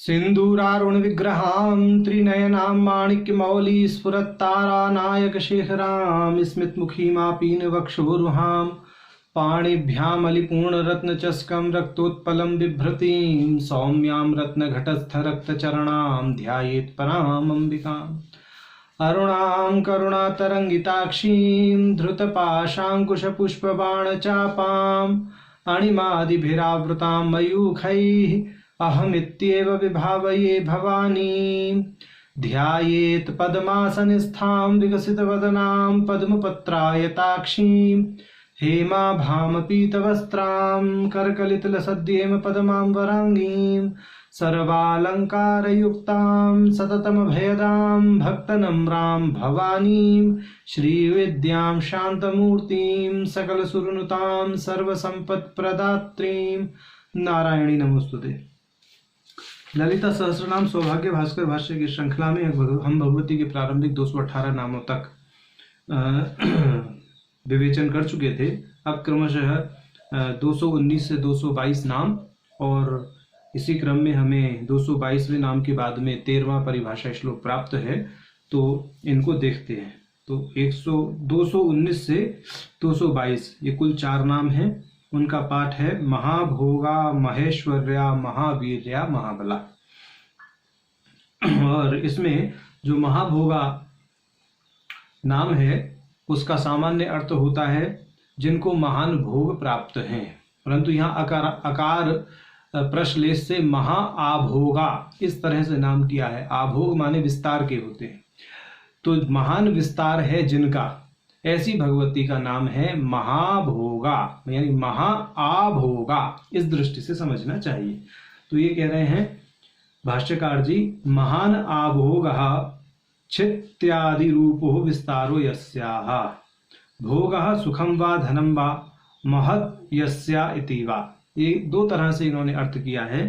सिंदूरारुण विग्रहां त्रिनयनां माणिक्यमौली स्फुरत्तारानायकशेखरां स्मितमुखीमापीन वक्षोरुहां पाणिभ्यामलिपूर्णरत्नचस्कं रक्तोत्पलं बिभ्रतीं सौम्यां रत्नघटस्थरक्तचरणां ध्यायेत् परामम्बिकाम् अरुणां करुणातरङ्गिताक्षीं धृतपाशाङ्कुशपुष्पबाणचापाम् अणिमादिभिरावृतां मयूखैः अहमित्येव विभावये भवानीं ध्यायेत् पद्मासनस्थां विकसितवदनां पद्मपत्रायताक्षीं हेमाभामपीतवस्त्रां करकलितलसद्येम पद्मां वराङ्गीं सर्वालङ्कारयुक्तां सततमभयदां भक्तनम्रां भवानीं श्रीविद्यां शान्तमूर्तिं सकलसुरनुतां सर्वसम्पत्प्रदात्रीं नारायणी नमोस्तुते। ललिता सहस्रनाम सौभाग्य भास्कर भाष्य की श्रृंखला में हम भगवती के प्रारंभिक 218 नामों तक विवेचन कर चुके थे। अब क्रमशः 219 से 222 नाम और इसी क्रम में हमें 222वें नाम के बाद में 13वां परिभाषा श्लोक प्राप्त है, तो इनको देखते हैं। तो 219 से 222 ये कुल 4 नाम हैं। उनका पाठ है महाभोगा महेश्वर्या महावीर्या महाबला। और इसमें जो महाभोगा नाम है उसका सामान्य अर्थ होता है जिनको महान भोग प्राप्त हैं, परंतु यहाँ अकार प्रश्लेष से महाआभोगा इस तरह से नाम किया है। आभोग माने विस्तार के होते हैं, तो महान विस्तार है जिनका, ऐसी भगवती का नाम है महाभोगा, यानी महाआभोगा। इस दृष्टि से समझना चाहिए। तो ये कह रहे हैं भाष्यकार जी, महान आभोगः छित्त्यादि रूपो विस्तारो यस्याः भोगः सुखम वा धनम वा महत् यस्या इति वा। ये 2 तरह से इन्होंने अर्थ किया है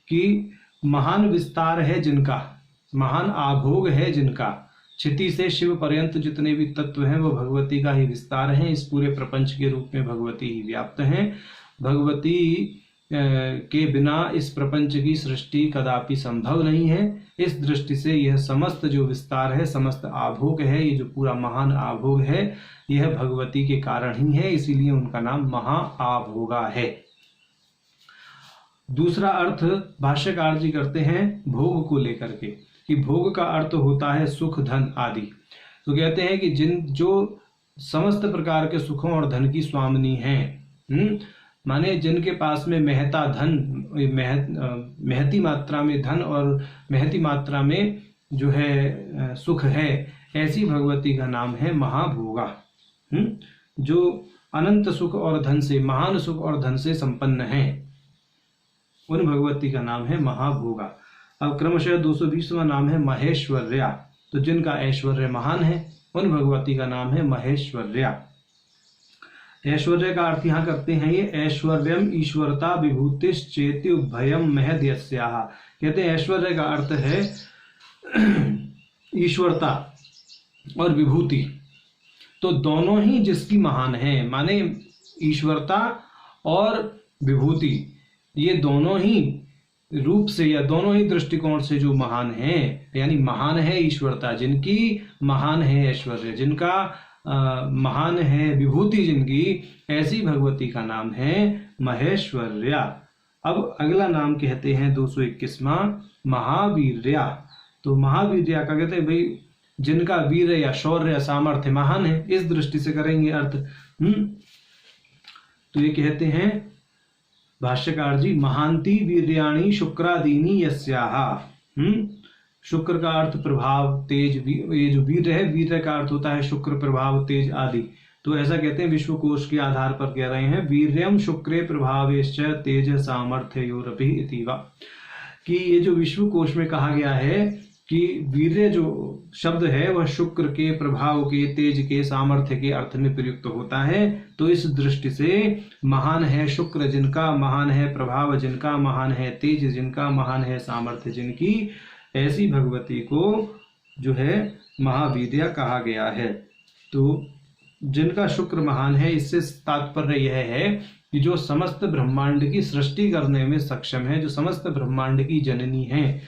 कि महान विस्तार है जिनका, महान आभोग है जिनका, क्षिति से शिव पर्यंत जितने भी तत्व हैं वो भगवती का ही विस्तार हैं। इस पूरे प्रपंच के रूप में भगवती ही व्याप्त हैं। भगवती के बिना इस प्रपंच की सृष्टि कदापि संभव नहीं है। इस दृष्टि से यह समस्त जो विस्तार है, समस्त आभोग है, ये जो पूरा महान आभोग है, यह भगवती के कारण ही है, इसीलिए उनका नाम महाआभोगा है। दूसरा अर्थ भाष्यकार जी करते हैं भोग को लेकर के, कि भोग का अर्थ होता है सुख धन आदि। तो कहते हैं कि जो समस्त प्रकार के सुखों और धन की स्वामिनी हैं, माने जिनके पास में महता धन, महती मात्रा में धन और महती मात्रा में जो है सुख है, ऐसी भगवती का नाम है महाभोगा। जो अनंत सुख और धन से, महान सुख और धन से संपन्न है, उन भगवती का नाम है महाभोगा। अब क्रमशः 220वां नाम है महेश्वर्या। तो जिनका ऐश्वर्य महान है उन भगवती का नाम है महेश्वर्या। ऐश्वर्य का अर्थ यहाँ करते हैं ये ऐश्वर्यम ईश्वरता विभूतिश्चेति उभयम महद यस्याः। कहते हैं ऐश्वर्य का अर्थ है ईश्वरता और विभूति, तो दोनों ही जिसकी महान है, माने ईश्वरता और विभूति ये दोनों ही रूप से या दोनों ही दृष्टिकोण से जो महान है, यानी महान है ईश्वरता जिनकी, महान है ऐश्वर्य जिनका, महान है विभूति जिनकी, ऐसी भगवती का नाम है महेश्वर्या। अब अगला नाम कहते हैं 221वां महावीर्या। तो महावीर्या का कहते हैं भाई जिनका वीर या शौर्य या सामर्थ्य महान है, इस दृष्टि से करेंगे अर्थ। तो ये कहते हैं भाष्यकार जी महांति वीर्याणि शुक्रादीनि यस्याः। शुक्र का अर्थ प्रभाव तेज, ये जो वीर है, वीर का अर्थ होता है शुक्र प्रभाव तेज आदि। तो ऐसा कहते हैं विश्वकोश के आधार पर कह रहे हैं वीर्यम शुक्रे प्रभावेश्च तेज सामर्थ्योरपि इति वा, कि ये जो विश्वकोश में कहा गया है कि वीर्य जो शब्द है वह शुक्र के प्रभाव के, तेज के, सामर्थ्य के अर्थ में प्रयुक्त होता है। तो इस दृष्टि से महान है शुक्र जिनका, महान है प्रभाव जिनका, महान है तेज जिनका, महान है सामर्थ्य जिनकी, ऐसी भगवती को जो है महावीर्या कहा गया है। तो जिनका शुक्र महान है, इससे तात्पर्य यह है कि जो समस्त ब्रह्मांड की सृष्टि करने में सक्षम है, जो समस्त ब्रह्मांड की जननी है,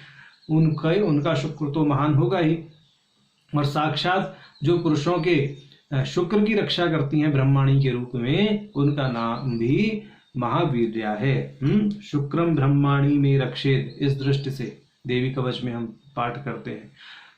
उनका शुक्र तो महान होगा ही। और साक्षात जो पुरुषों के शुक्र की रक्षा करती हैं ब्रह्माणी के रूप में, उनका नाम भी महावीर्या है। शुक्रम ब्रह्माणी में रक्षेत, इस दृष्टि से देवी कवच में हम पाठ करते हैं।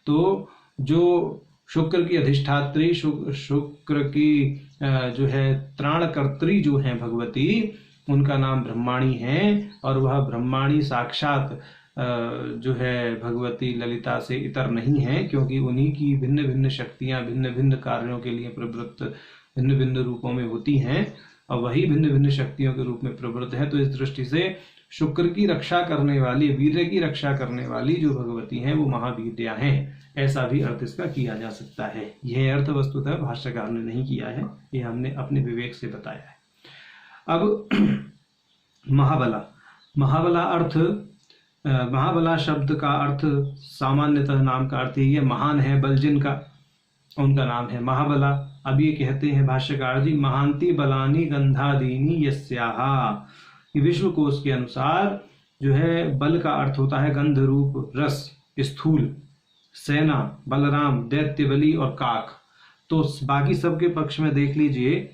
तो जो शुक्र की अधिष्ठात्री, शुक्र की जो है त्राणकर्त्री जो है भगवती, उनका नाम ब्रह्माणी है। और वह ब्रह्माणी साक्षात जो है भगवती ललिता से इतर नहीं है, क्योंकि उन्हीं की भिन्न भिन्न शक्तियां भिन्न भिन्न कार्यों के लिए प्रवृत्त भिन्न भिन्न रूपों में होती हैं, और वही भिन्न भिन्न शक्तियों के रूप में प्रवृत्त है। तो इस दृष्टि से शुक्र की रक्षा करने वाली, वीर्य की रक्षा करने वाली जो भगवती हैं वो महावीर्या हैं, ऐसा भी अर्थ इसका किया जा सकता है। यह अर्थ वस्तुतः भाष्यकार ने नहीं किया है, ये हमने अपने विवेक से बताया है। अब महाबला, महाबला शब्द का अर्थ सामान्यतः नाम का अर्थ ही है महान है, बल जिनका, उनका नाम है महाबला। अब ये कहते हैं भाष्यकार जी, महांति बलानी गंधादीनी यस्याहा। विश्वकोश के अनुसार जो है बल का अर्थ होता है गंध रूप रस स्थूल, सेना बलराम दैत्य बलि और काक। तो बाकी सबके पक्ष में देख लीजिए,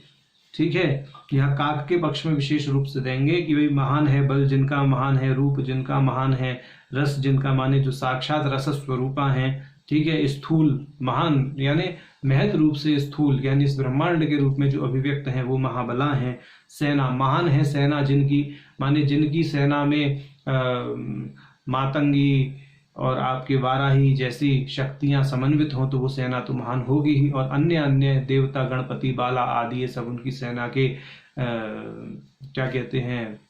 ठीक है, यह काक के पक्ष में विशेष रूप से देंगे कि भाई महान है बल जिनका, महान है रूप जिनका, महान है रस जिनका, माने जो साक्षात रस स्वरूपा हैं, ठीक है, स्थूल महान यानी महत रूप से स्थूल यानी इस ब्रह्मांड के रूप में जो अभिव्यक्त हैं वो महाबला हैं। सेना, महान है सेना जिनकी, माने जिनकी सेना में मातंगी और आपके वाराही जैसी शक्तियां समन्वित हों तो वो सेना तो महान होगी ही। और अन्य अन्य देवता गणपति बाला आदि ये सब उनकी सेना के क्या कहते हैं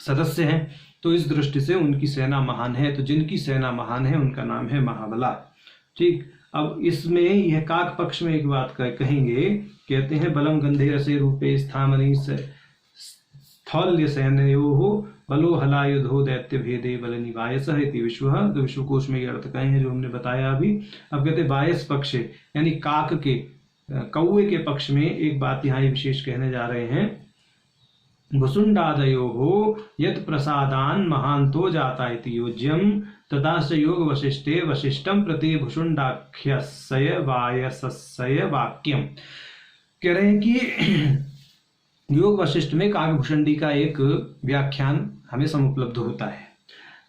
सदस्य हैं। तो इस दृष्टि से उनकी सेना महान है। तो जिनकी सेना महान है उनका नाम है महाबला। ठीक, अब इसमें यह काक पक्ष में एक बात कहेंगे, कहते हैं बलम गंधे रसे रूपे स्थामनी स्थौल्य सैन्यो बलो हलायुधो दैत्य भेदे बल निवायस इति विश्व। तो विश्वकोश में ये अर्थ कहे हैं जो हमने बताया अभी। अब कहते वायस पक्ष यानी काक के कौवे के पक्ष में एक बात यहाँ विशेष कहने जा रहे हैं, भुसुंडादयो हो यत प्रसादान महांतो जाता इति योज्यम तदाश्च योग वशिष्ठे वशिष्ठम प्रति भुसुंडाख्यस्य वायसस्य वाक्यम। कह रहे हैं कि योग वशिष्ठ में काकभुषुंडी का एक व्याख्यान हमें समुपलब्ध होता है,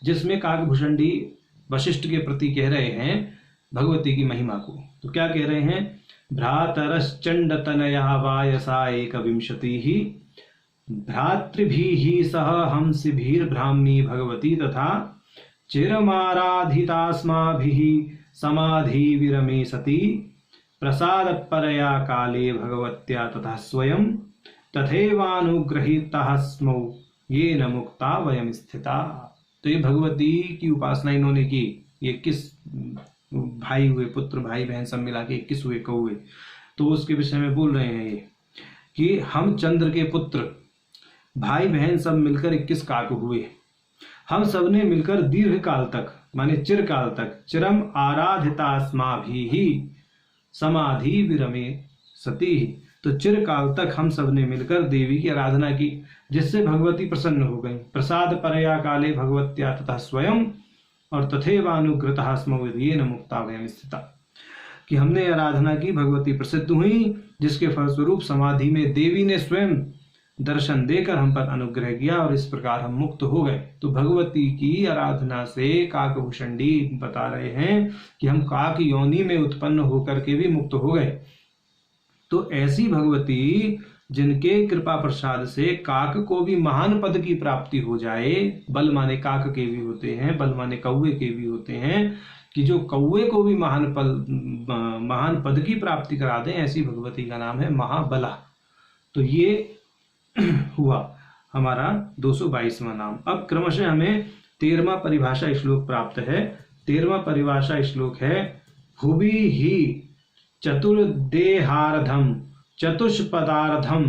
जिसमें काकभुषुंडी वशिष्ठ के प्रति कह रहे हैं भगवती की महिमा को। तो क्या कह रहे हैं, भ्रातरश्चंड तनया वायसा एकविंशतिः भ्रातृभिः सह हंसिभिर्ब्राह्मी भगवती तथा चिरमाराधितास्माभिः समाधि विरमे सती प्रसाद परया काले भगवत्या तथा स्वयं तथैवानुग्रहीतः स्मौ ये न मुक्ता वयम स्थिता। तो ये भगवती की उपासना इन्होंने की। ये किस भाई हुए, पुत्र भाई बहन सब मिला के 21 हुए कौवे। तो उसके विषय में बोल रहे हैं ये कि हम चंद्र के पुत्र भाई बहन सब मिलकर 21 काक हुए। हम सब ने मिलकर दीर्घ काल तक माने चिरकाल तक चिरम आराधितास्मा भी समाधि विरमे सती। तो चिरकाल तक हम सब ने मिलकर देवी की आराधना की, जिससे भगवती प्रसन्न हो गई। प्रसाद परया काले भगवत्या तथा स्वयं और तथैवानुग्रतः स्मो येन मुक्ता वयम स्थिता, कि हमने आराधना की, भगवती प्रसिद्ध हुई, जिसके फलस्वरूप समाधि में देवी ने स्वयं दर्शन देकर हम पर अनुग्रह किया और इस प्रकार हम मुक्त हो गए। तो भगवती की आराधना से काकभुषुंडी बता रहे हैं कि हम काक योनि में उत्पन्न होकर के भी मुक्त हो गए। तो ऐसी भगवती जिनके कृपा प्रसाद से काक को भी महान पद की प्राप्ति हो जाए, बल माने काक के भी होते हैं, बल माने कौवे के भी होते हैं, कि जो कौवे को भी महान पद की प्राप्ति करा दें, ऐसी भगवती का नाम है महाबला। तो ये हुआ हमारा 222वां नाम। अब क्रमशः हमें 13वां परिभाषा श्लोक प्राप्त है। 13वां परिभाषा श्लोक है, भुवि ही चतुर्देहार्धम चतुष्पदार्धम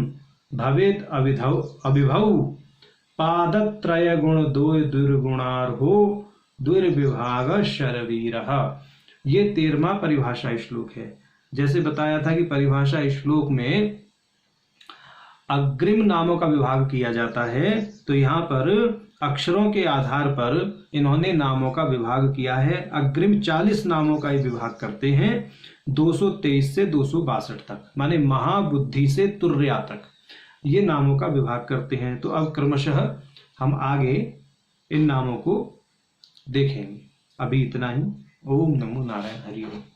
भवेत अभिभव पादत्रय गुण दो दुर्गुणार्हो दुर्विभाग शरवीर। ये 13वां परिभाषा श्लोक है। जैसे बताया था कि परिभाषा श्लोक में अग्रिम नामों का विभाग किया जाता है, तो यहाँ पर अक्षरों के आधार पर इन्होंने नामों का विभाग किया है। अग्रिम 40 नामों का ये विभाग करते हैं, 223 से 262 तक, माने महाबुद्धि से तुर्या तक ये नामों का विभाग करते हैं। तो अब क्रमशः हम आगे इन नामों को देखेंगे। अभी इतना ही। ओम नमो नारायण, हरि ओम।